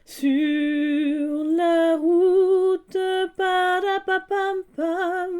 Sur la route, parapapam-pam.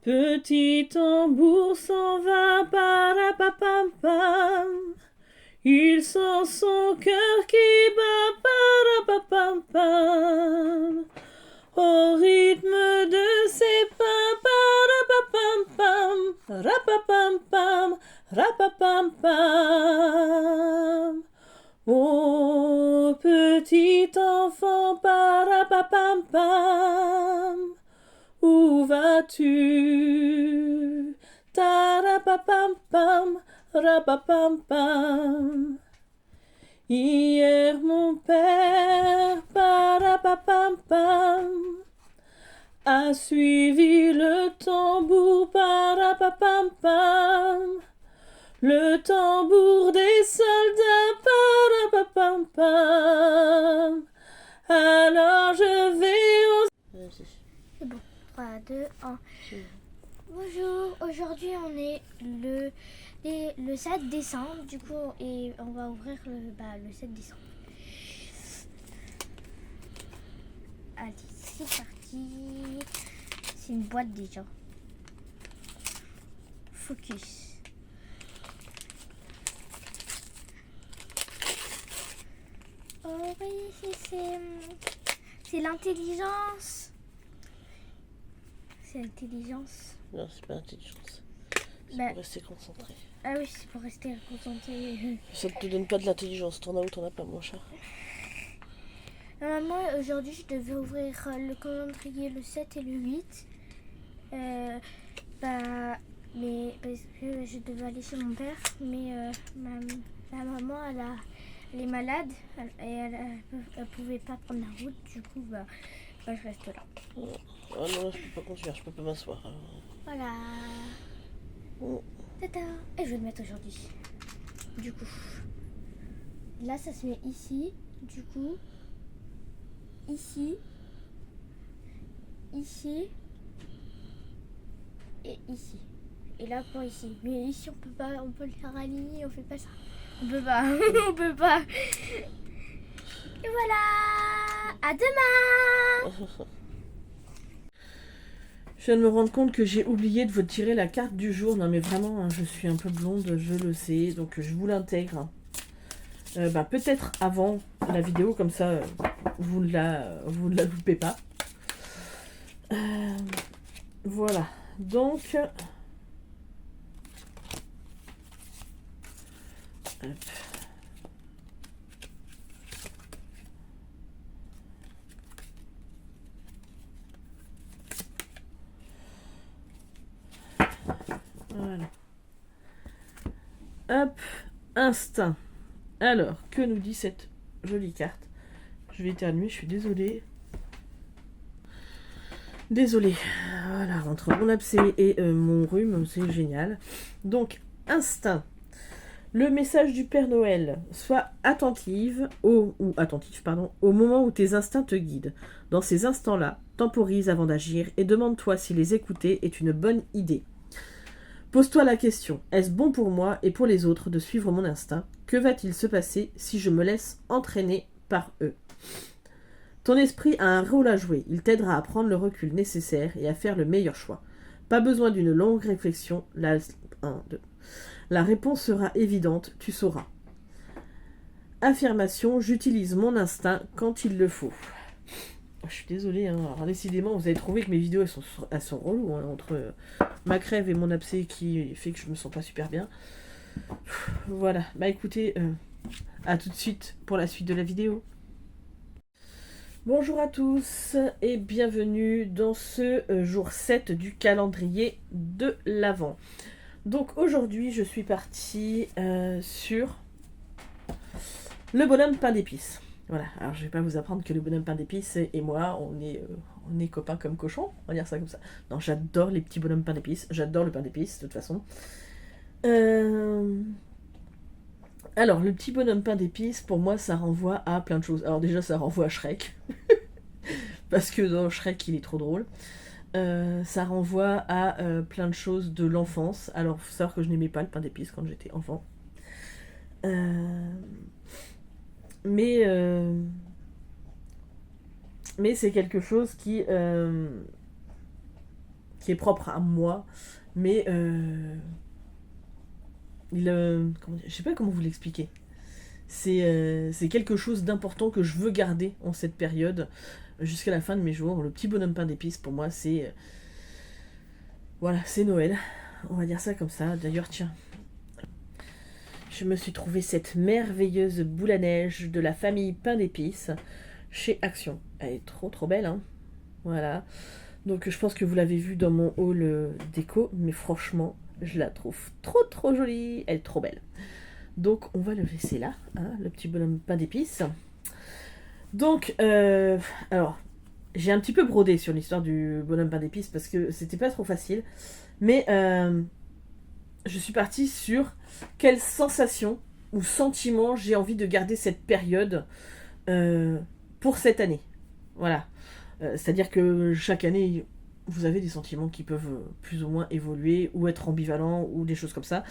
Petit tambour s'en va, parapapam-pam. Il sent son cœur qui bat, parapapam-pam. Au rythme de ses pas, parapapam-pam. Rapapam-pam, rapapam-pam. Oh, petit enfant, parapapam-pam, où vas-tu? Tarapapam-pam, rapapam-pam. Hier, mon père, parapapam-pam, a suivi le tambour, parapapam-pam. Le tambour des soldats, parapapam-pam. Alors je vais au... C'est bon. 3, 2, 1. Bonjour, aujourd'hui on est le 7 décembre, du coup, et on va ouvrir le 7 décembre. Allez, c'est parti. C'est une boîte déjà. Focus. Oh oui, c'est l'intelligence. C'est l'intelligence. Non, c'est pas l'intelligence. C'est Bah, pour rester concentré. Ah oui, c'est pour rester concentré. Ça ne te donne pas de l'intelligence. T'en as ou t'en as pas, mon chat? Normalement, aujourd'hui, je devais ouvrir le calendrier le 7 et le 8. Mais parce que je devais aller chez mon père. Mais ma maman, elle est malade. Elle pouvait pas prendre la route. Du coup, je reste là. Ah non, là, je peux pas conduire. Je peux pas m'asseoir. Alors... Voilà. Oh. Tata. Et je vais le mettre aujourd'hui. Du coup. Là, ça se met ici. Du coup. Ici. Ici. Et ici. Et là pour ici. Mais ici, on peut pas. On peut le faire aligner. On fait pas ça. On peut pas. On peut pas. Et voilà. À demain. Je viens de me rendre compte que j'ai oublié de vous tirer la carte du jour. Non mais vraiment, hein, je suis un peu blonde, je le sais, donc je vous l'intègre. Peut-être avant la vidéo, comme ça vous ne la loupez pas. Voilà, donc... Hop. Voilà. Hop, instinct. Alors, que nous dit cette jolie carte? Je vais éternuer, je suis désolée. Désolée. Voilà, entre mon abcès et mon rhume, c'est génial. Donc, instinct. Le message du Père Noël. Sois attentif au moment où tes instincts te guident. Dans ces instants-là, temporise avant d'agir et demande-toi si les écouter est une bonne idée. Pose-toi la question, est-ce bon pour moi et pour les autres de suivre mon instinct? Que va-t-il se passer si je me laisse entraîner par eux? Ton esprit a un rôle à jouer, il t'aidera à prendre le recul nécessaire et à faire le meilleur choix. Pas besoin d'une longue réflexion, la réponse sera évidente, tu sauras. Affirmation, j'utilise mon instinct quand il le faut. Je suis désolée, hein. Alors, décidément, vous avez trouvé que mes vidéos elles sont reloues, hein, entre ma crève et mon abcès qui fait que je me sens pas super bien. Voilà, écoutez, à tout de suite pour la suite de la vidéo. Bonjour à tous et bienvenue dans ce jour 7 du calendrier de l'Avent. Donc aujourd'hui, je suis partie sur le bonhomme pain d'épices. Voilà, alors je vais pas vous apprendre que le bonhomme pain d'épices et moi, on est copains comme cochons, on va dire ça comme ça. Non, j'adore les petits bonhommes pain d'épices, j'adore le pain d'épices de toute façon. Alors, le petit bonhomme pain d'épices, pour moi, ça renvoie à plein de choses. Alors déjà, ça renvoie à Shrek, parce que dans Shrek, il est trop drôle. Ça renvoie à plein de choses de l'enfance. Alors, faut savoir que je n'aimais pas le pain d'épices quand j'étais enfant. mais c'est quelque chose qui est propre à moi, mais je sais pas comment vous l'expliquer. C'est quelque chose d'important que je veux garder en cette période jusqu'à la fin de mes jours. Le petit bonhomme pain d'épices, pour moi, c'est voilà, c'est Noël. On va dire ça comme ça. D'ailleurs, tiens, je me suis trouvé cette merveilleuse boule à neige de la famille pain d'épices chez Action. Elle est trop trop belle, hein. Voilà. Donc je pense que vous l'avez vue dans mon haul déco, mais franchement, je la trouve trop trop jolie. Elle est trop belle. Donc on va le laisser là, hein, le petit bonhomme pain d'épices. Donc, alors, j'ai un petit peu brodé sur l'histoire du bonhomme pain d'épices parce que c'était pas trop facile. Mais je suis partie sur quelle sensation ou sentiment j'ai envie de garder cette période pour cette année. Voilà. C'est-à-dire que chaque année, vous avez des sentiments qui peuvent plus ou moins évoluer ou être ambivalents ou des choses comme ça.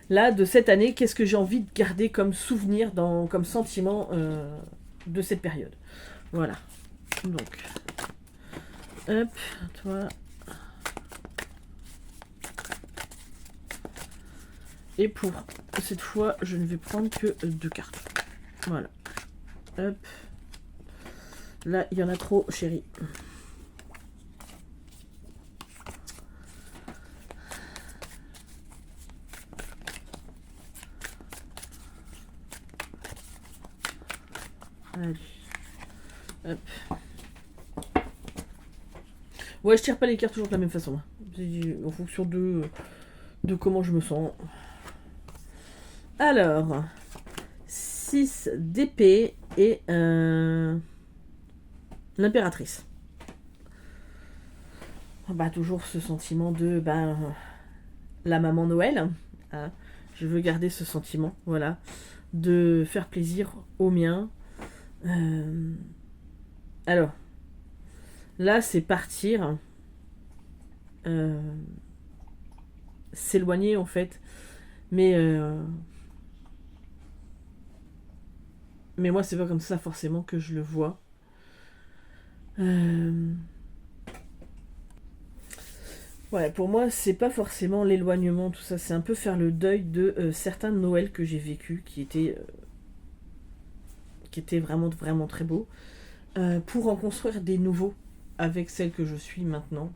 Là, de cette année, qu'est-ce que j'ai envie de garder comme souvenir, comme sentiment de cette période. Voilà. Donc, hop, toi. Et pour cette fois, je ne vais prendre que 2 cartes. Voilà. Hop. Là, il y en a trop, chérie. Allez. Hop. Ouais, je tire pas les cartes toujours de la même façon. C'est en fonction de comment je me sens. Alors, 6 d'épée et l'impératrice. Bah, toujours ce sentiment de la maman Noël. Hein. Je veux garder ce sentiment, voilà, de faire plaisir aux miens. Alors, là, c'est partir, s'éloigner en fait, mais moi, c'est pas comme ça forcément que je le vois. Ouais, pour moi, c'est pas forcément l'éloignement, tout ça. C'est un peu faire le deuil de certains Noëls que j'ai vécu, qui étaient vraiment, vraiment très beaux, pour en construire des nouveaux avec celle que je suis maintenant.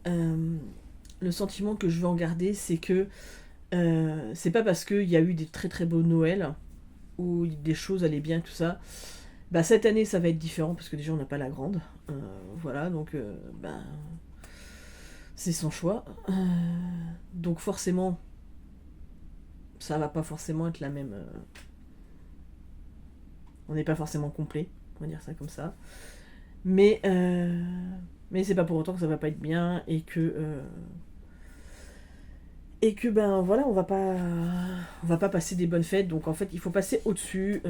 Le sentiment que je veux en garder, c'est que c'est pas parce qu'il y a eu des très très beaux Noëls où des choses allaient bien, tout ça. Bah, cette année, ça va être différent parce que déjà, on n'a pas la grande. Voilà, donc c'est son choix. Donc forcément, ça va pas forcément être la même. On n'est pas forcément complet, on va dire ça comme ça. Mais c'est pas pour autant que ça va pas être bien et que ben voilà, on va pas passer des bonnes fêtes. Donc en fait, il faut passer au-dessus.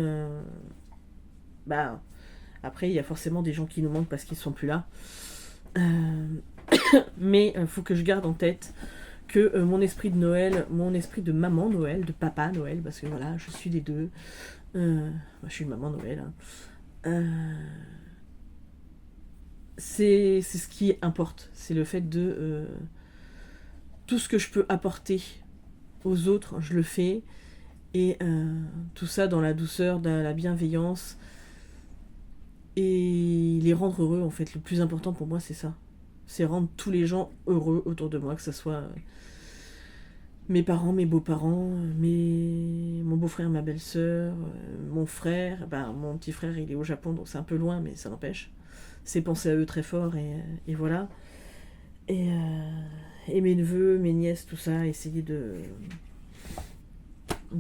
Après, il y a forcément des gens qui nous manquent parce qu'ils sont plus là. Mais il faut que je garde en tête que mon esprit de Noël, mon esprit de maman Noël, de papa Noël, parce que voilà, je suis des deux. Je suis une maman Noël. Hein. C'est ce qui importe. C'est le fait de... tout ce que je peux apporter aux autres, je le fais. Et tout ça dans la douceur, dans la bienveillance. Et les rendre heureux, en fait. Le plus important pour moi, c'est ça. C'est rendre tous les gens heureux autour de moi, que ce soit mes parents, mes beaux-parents, mon beau-frère, ma belle-sœur, mon frère. Mon petit frère, il est au Japon, donc c'est un peu loin, mais ça n'empêche. C'est penser à eux très fort, et voilà. Et mes neveux, mes nièces, tout ça, essayer de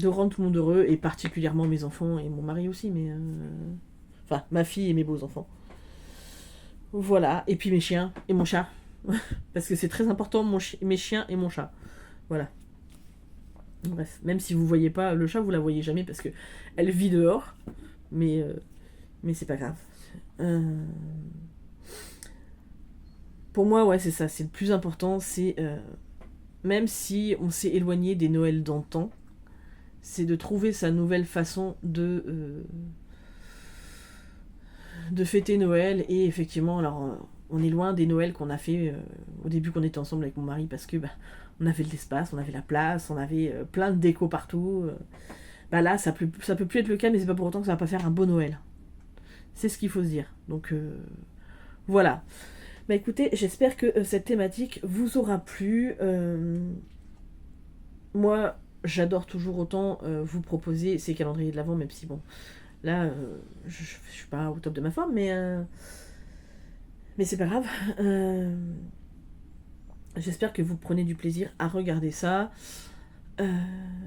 rendre tout le monde heureux, et particulièrement mes enfants, et mon mari aussi, mais... Enfin, ma fille et mes beaux-enfants. Voilà, et puis mes chiens et mon chat. Parce que c'est très important, mes chiens et mon chat. Voilà. Bref, même si vous voyez pas le chat, vous la voyez jamais parce que elle vit dehors. Mais c'est pas grave. Pour moi, ouais, c'est ça. C'est le plus important. C'est même si on s'est éloigné des Noëls d'antan, c'est de trouver sa nouvelle façon de de fêter Noël. Et effectivement, alors on est loin des Noëls qu'on a fait au début qu'on était ensemble avec mon mari, parce que on avait de l'espace, on avait la place, on avait plein de déco partout. Là, ça peut plus être le cas, mais c'est pas pour autant que ça va pas faire un beau Noël. C'est ce qu'il faut se dire. Donc voilà. Écoutez, j'espère que cette thématique vous aura plu. Moi, j'adore toujours autant vous proposer ces calendriers de l'Avent, même si bon, là, je suis pas au top de ma forme, mais c'est pas grave. J'espère que vous prenez du plaisir à regarder ça.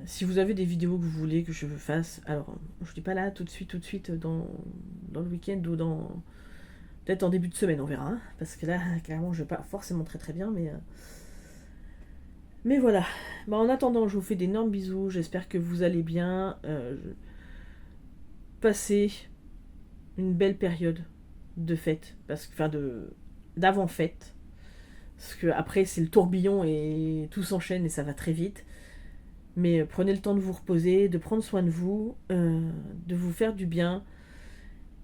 Si vous avez des vidéos que vous voulez que je fasse, alors je dis pas là tout de suite dans le week-end ou peut-être en début de semaine, on verra, hein, parce que là carrément je vais pas forcément très bien, mais voilà. En attendant, je vous fais d'énormes bisous, j'espère que vous allez bien, passer une belle période de fête, d'avant fête, parce que après c'est le tourbillon et tout s'enchaîne et ça va très vite. Mais prenez le temps de vous reposer, de prendre soin de vous, de vous faire du bien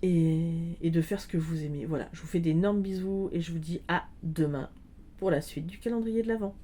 et de faire ce que vous aimez. Voilà, je vous fais d'énormes bisous et je vous dis à demain pour la suite du calendrier de l'Avent.